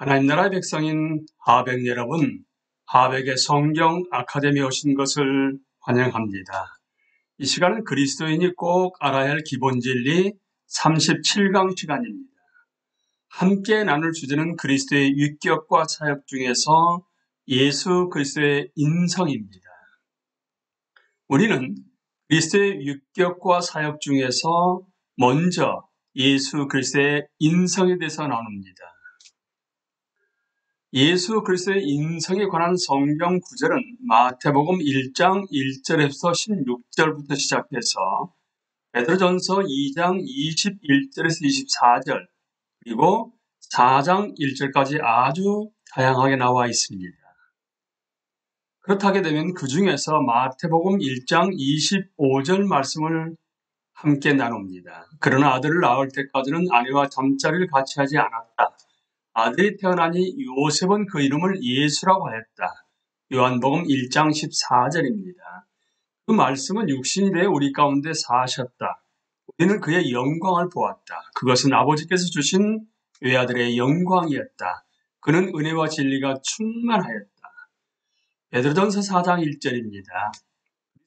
하나님 나라의 백성인 하백 여러분, 하백의 성경 아카데미에 오신 것을 환영합니다. 이 시간은 그리스도인이 꼭 알아야 할 기본 진리 37강 시간입니다. 함께 나눌 주제는 그리스도의 윗격과 사역 중에서 예수 그리스도의 인성입니다. 우리는 그리스도의 윗격과 사역 중에서 먼저 예수 그리스도의 인성에 대해서 나눕니다. 예수 그리스도의 인성에 관한 성경 구절은 마태복음 1장 1절에서 16절부터 시작해서 베드로전서 2장 21절에서 24절 그리고 4장 1절까지 아주 다양하게 나와 있습니다. 그렇다게 되면 그 중에서 마태복음 1장 25절 말씀을 함께 나눕니다. 그러나 아들을 낳을 때까지는 아내와 잠자리를 같이 하지 않았다. 아들이 태어나니 요셉은 그 이름을 예수라고 하였다. 요한복음 1장 14절입니다. 그 말씀은 육신이 되어 우리 가운데 사셨다. 우리는 그의 영광을 보았다. 그것은 아버지께서 주신 외아들의 영광이었다. 그는 은혜와 진리가 충만하였다. 베드로전서 4장 1절입니다.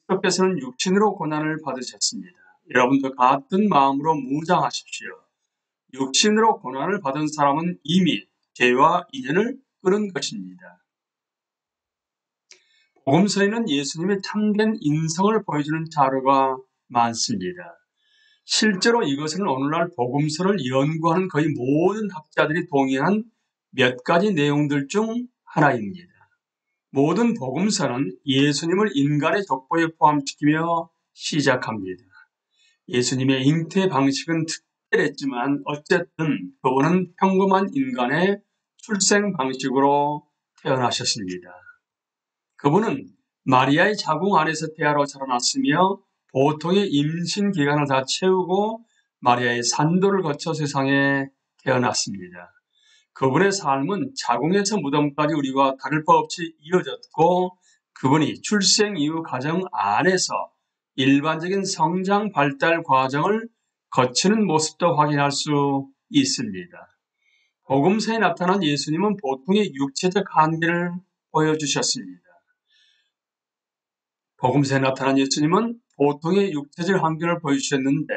그리스도께서는 육신으로 고난을 받으셨습니다. 여러분도 같은 마음으로 무장하십시오. 육신으로 고난을 받은 사람은 이미 죄와 인연을 끊은 것입니다. 복음서에는 예수님의 참된 인성을 보여주는 자료가 많습니다. 실제로 이것은 오늘날 복음서를 연구하는 거의 모든 학자들이 동의한 몇 가지 내용들 중 하나입니다. 모든 복음서는 예수님을 인간의 족보에 포함시키며 시작합니다. 예수님의 잉태 방식은 특별했지만 어쨌든 그분은 평범한 인간의 출생 방식으로 태어나셨습니다. 그분은 마리아의 자궁 안에서 태아로 자라났으며 보통의 임신 기간을 다 채우고 마리아의 산도를 거쳐 세상에 태어났습니다. 그분의 삶은 자궁에서 무덤까지 우리와 다를 바 없이 이어졌고 그분이 출생 이후 가정 안에서 일반적인 성장 발달 과정을 거치는 모습도 확인할 수 있습니다. 복음서에 나타난 예수님은 보통의 육체적 한계를 보여주셨습니다. 복음서에 나타난 예수님은 보통의 육체적 한계를 보여주셨는데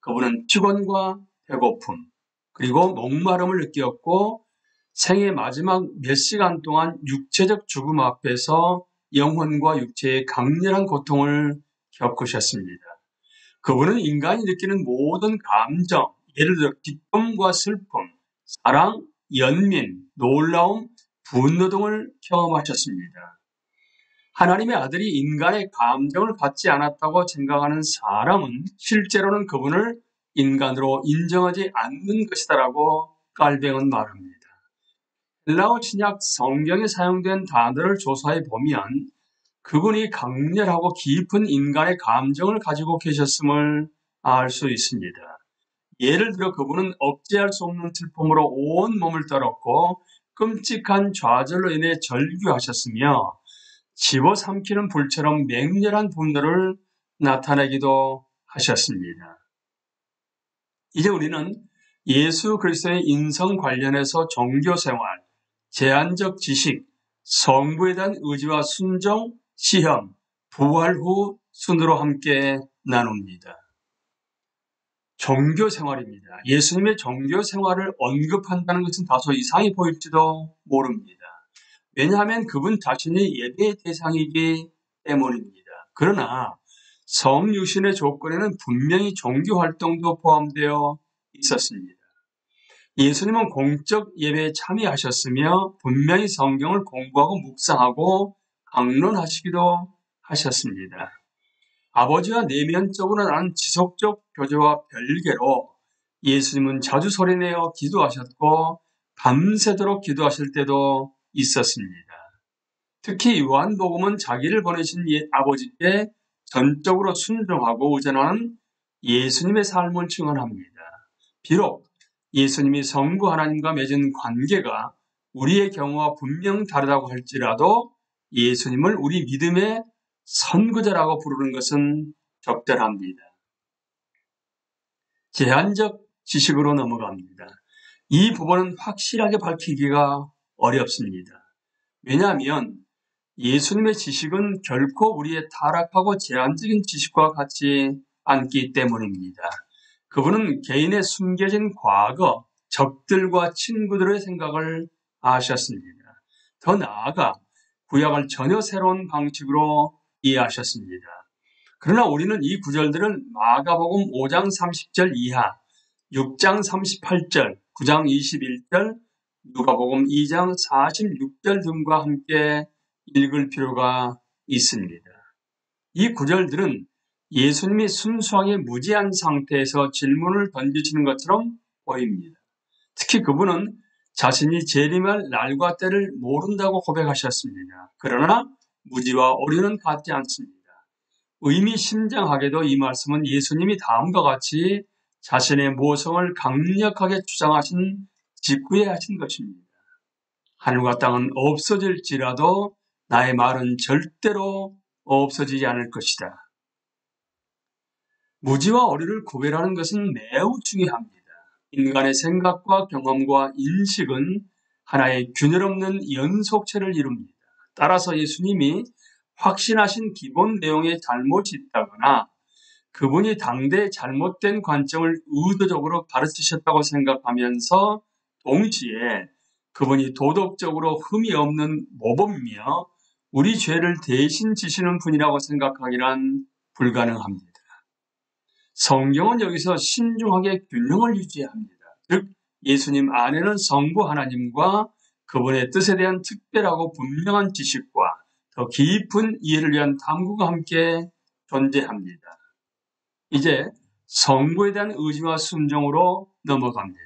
그분은 피곤과 배고픔 그리고 목마름을 느꼈고 생의 마지막 몇 시간 동안 육체적 죽음 앞에서 영혼과 육체의 강렬한 고통을 겪으셨습니다. 그분은 인간이 느끼는 모든 감정, 예를 들어 기쁨과 슬픔, 사랑, 연민, 놀라움, 분노 등을 경험하셨습니다. 하나님의 아들이 인간의 감정을 갖지 않았다고 생각하는 사람은 실제로는 그분을 인간으로 인정하지 않는 것이다라고 깔뱅은 말합니다. 헬라어 신약 성경에 사용된 단어를 조사해 보면 그분이 강렬하고 깊은 인간의 감정을 가지고 계셨음을 알 수 있습니다. 예를 들어 그분은 억제할 수 없는 슬픔으로 온 몸을 떨었고 끔찍한 좌절로 인해 절규하셨으며 집어삼키는 불처럼 맹렬한 분노를 나타내기도 하셨습니다. 이제 우리는 예수 그리스도의 인성 관련해서 종교생활, 제한적 지식, 성부에 대한 의지와 순종, 시험, 부활 후 순으로 함께 나눕니다. 종교생활입니다. 예수님의 종교생활을 언급한다는 것은 다소 이상해 보일지도 모릅니다. 왜냐하면 그분 자신이 예배의 대상이기 때문입니다. 그러나 성육신의 조건에는 분명히 종교활동도 포함되어 있었습니다. 예수님은 공적 예배에 참여하셨으며 분명히 성경을 공부하고 묵상하고 강론하시기도 하셨습니다. 아버지와 내면적으로 나는 지속적 교제와 별개로 예수님은 자주 소리내어 기도하셨고 밤새도록 기도하실 때도 있었습니다. 특히 요한복음은 자기를 보내신 아버지께 전적으로 순종하고 의존하는 예수님의 삶을 증언합니다. 비록 예수님이 성부 하나님과 맺은 관계가 우리의 경우와 분명 다르다고 할지라도 예수님을 우리 믿음의 선구자라고 부르는 것은 적절합니다. 제한적 지식으로 넘어갑니다. 이 부분은 확실하게 밝히기가 어렵습니다. 왜냐하면 예수님의 지식은 결코 우리의 타락하고 제한적인 지식과 같지 않기 때문입니다. 그분은 개인의 숨겨진 과거, 적들과 친구들의 생각을 아셨습니다. 더 나아가 구약을 전혀 새로운 방식으로 이해하셨습니다. 그러나 우리는 이 구절들을 마가복음 5장 30절 이하, 6장 38절, 9장 21절, 누가복음 2장 46절 등과 함께 읽을 필요가 있습니다. 이 구절들은 예수님이 순수하게 무지한 상태에서 질문을 던지시는 것처럼 보입니다. 특히 그분은 자신이 재림할 날과 때를 모른다고 고백하셨습니다. 그러나 무지와 오류는 같지 않습니다. 의미심장하게도 이 말씀은 예수님이 다음과 같이 자신의 모성을 강력하게 주장하신 직후에 하신 것입니다. 하늘과 땅은 없어질지라도 나의 말은 절대로 없어지지 않을 것이다. 무지와 오류를 구별하는 것은 매우 중요합니다. 인간의 생각과 경험과 인식은 하나의 균열 없는 연속체를 이룹니다. 따라서 예수님이 확신하신 기본 내용에 잘못이 있다거나 그분이 당대의 잘못된 관점을 의도적으로 가르치셨다고 생각하면서 동시에 그분이 도덕적으로 흠이 없는 모범이며 우리 죄를 대신 지시는 분이라고 생각하기란 불가능합니다. 성경은 여기서 신중하게 균형을 유지해야 합니다. 즉 예수님 안에는 성부 하나님과 그분의 뜻에 대한 특별하고 분명한 지식과 더 깊은 이해를 위한 탐구가 함께 존재합니다. 이제 성부에 대한 의지와 순종으로 넘어갑니다.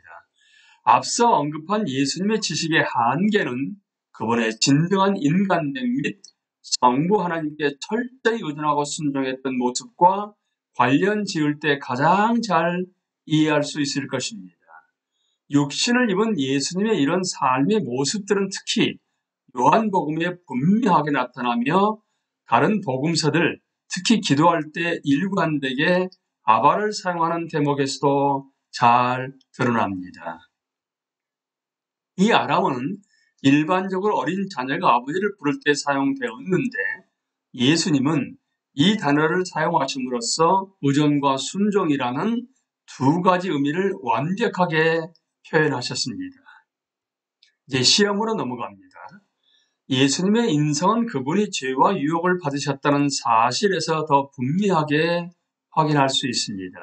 앞서 언급한 예수님의 지식의 한계는 그분의 진정한 인간됨 및 성부 하나님께 철저히 의존하고 순종했던 모습과 관련 지을 때 가장 잘 이해할 수 있을 것입니다. 육신을 입은 예수님의 이런 삶의 모습들은 특히 요한복음에 분명하게 나타나며 다른 복음서들, 특히 기도할 때 일관되게 아바를 사용하는 대목에서도 잘 드러납니다. 이 아람어는 일반적으로 어린 자녀가 아버지를 부를 때 사용되었는데 예수님은 이 단어를 사용하심으로써 의존과 순종이라는 두 가지 의미를 완벽하게 표현하셨습니다. 이제 시험으로 넘어갑니다. 예수님의 인성은 그분이 죄와 유혹을 받으셨다는 사실에서 더 분명하게 확인할 수 있습니다.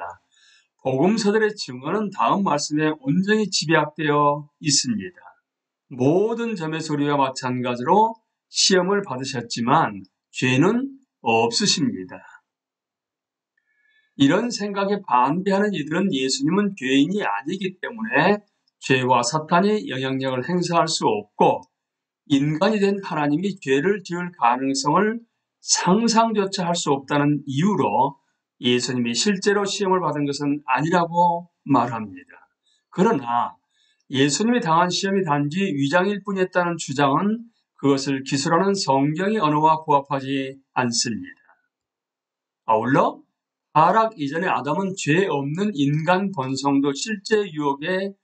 복음서들의 증언은 다음 말씀에 온전히 집약되어 있습니다. 모든 점에서 우리와 마찬가지로 시험을 받으셨지만 죄는 없으십니다. 이런 생각에 반대하는 이들은 예수님은 죄인이 아니기 때문에 죄와 사탄이 영향력을 행사할 수 없고 인간이 된 하나님이 죄를 지을 가능성을 상상조차 할 수 없다는 이유로 예수님이 실제로 시험을 받은 것은 아니라고 말합니다. 그러나 예수님이 당한 시험이 단지 위장일 뿐이었다는 주장은 그것을 기술하는 성경의 언어와 부합하지 않습니다. 아울러 타락 이전의 아담은 죄 없는 인간 본성도 실제 유혹에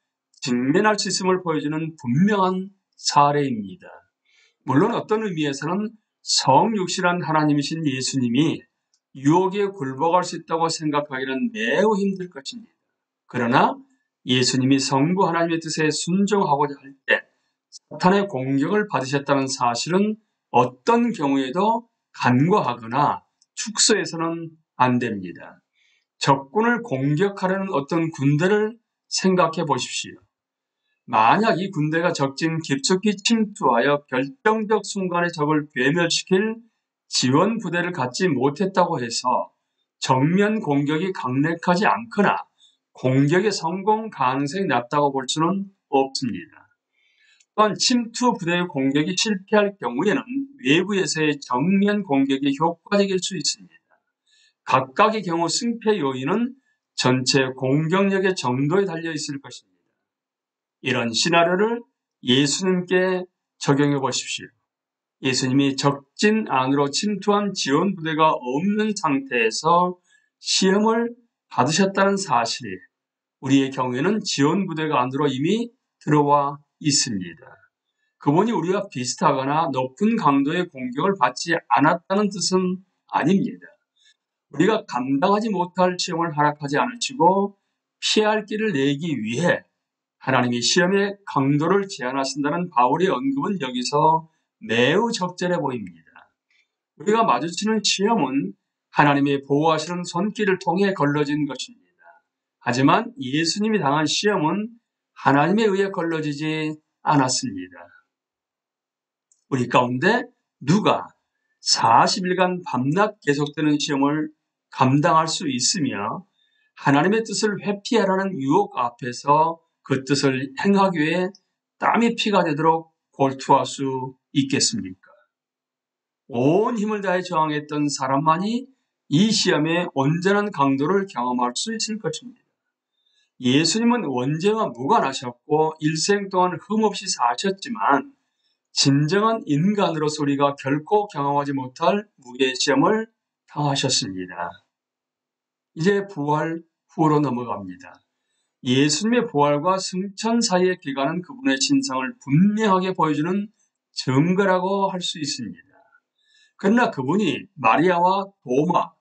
직면할 수 있음을 보여주는 분명한 사례입니다. 물론 어떤 의미에서는 성육신한 하나님이신 예수님이 유혹에 굴복할 수 있다고 생각하기는 매우 힘들 것입니다. 그러나 예수님이 성부 하나님의 뜻에 순종하고자 할 때 사탄의 공격을 받으셨다는 사실은 어떤 경우에도 간과하거나 축소해서는 안 됩니다. 적군을 공격하려는 어떤 군대를 생각해 보십시오. 만약 이 군대가 적진 깊숙이 침투하여 결정적 순간에 적을 괴멸시킬 지원 부대를 갖지 못했다고 해서 정면 공격이 강력하지 않거나 공격의 성공 가능성이 낮다고 볼 수는 없습니다. 또한 침투 부대의 공격이 실패할 경우에는 외부에서의 정면 공격이 효과적일 수 있습니다. 각각의 경우 승패 요인은 전체 공격력의 정도에 달려 있을 것입니다. 이런 시나리오를 예수님께 적용해 보십시오. 예수님이 적진 안으로 침투한 지원 부대가 없는 상태에서 시험을 받으셨다는 사실이 우리의 경우에는 지원 부대가 안으로 이미 들어와 있습니다. 그분이 우리와 비슷하거나 높은 강도의 공격을 받지 않았다는 뜻은 아닙니다. 우리가 감당하지 못할 시험을 허락하지 않으시고 피할 길을 내기 위해 하나님이 시험의 강도를 제한하신다는 바울의 언급은 여기서 매우 적절해 보입니다. 우리가 마주치는 시험은 하나님의 보호하시는 손길을 통해 걸러진 것입니다. 하지만 예수님이 당한 시험은 하나님에 의해 걸러지지 않았습니다. 우리 가운데 누가 40일간 밤낮 계속되는 시험을 감당할 수 있으며 하나님의 뜻을 회피하라는 유혹 앞에서 그 뜻을 행하기 위해 땀이 피가 되도록 골투할 수 있겠습니까? 온 힘을 다해 저항했던 사람만이 이 시험의 온전한 강도를 경험할 수 있을 것입니다. 예수님은 원죄와 무관하셨고 일생 동안 흠없이 사셨지만 진정한 인간으로서 우리가 결코 경험하지 못할 무게의 시험을 당하셨습니다. 이제 부활 후로 넘어갑니다. 예수님의 부활과 승천 사이의 기간은 그분의 신성을 분명하게 보여주는 증거라고 할 수 있습니다. 그러나 그분이 마리아와 도마,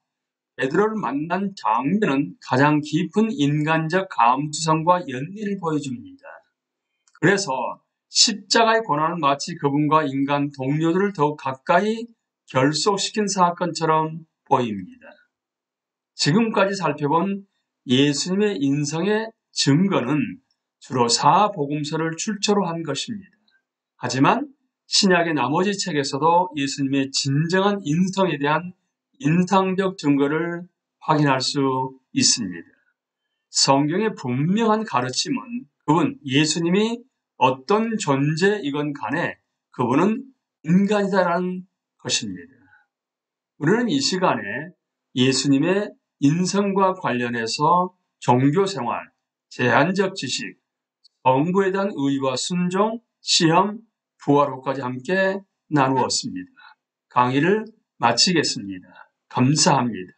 베드로를 만난 장면은 가장 깊은 인간적 감수성과 연민을 보여줍니다. 그래서 십자가의 고난은 마치 그분과 인간 동료들을 더욱 가까이 결속시킨 사건처럼 보입니다. 지금까지 살펴본 예수님의 인성의 증거는 주로 사복음서를 출처로 한 것입니다. 하지만 신약의 나머지 책에서도 예수님의 진정한 인성에 대한 인상적 증거를 확인할 수 있습니다. 성경의 분명한 가르침은 그분 예수님이 어떤 존재이건 간에 그분은 인간이다라는 것입니다. 우리는 이 시간에 예수님의 인성과 관련해서 종교생활, 제한적 지식, 성부에 대한 의와 순종, 시험, 부활호까지 함께 나누었습니다. 강의를 마치겠습니다. 감사합니다.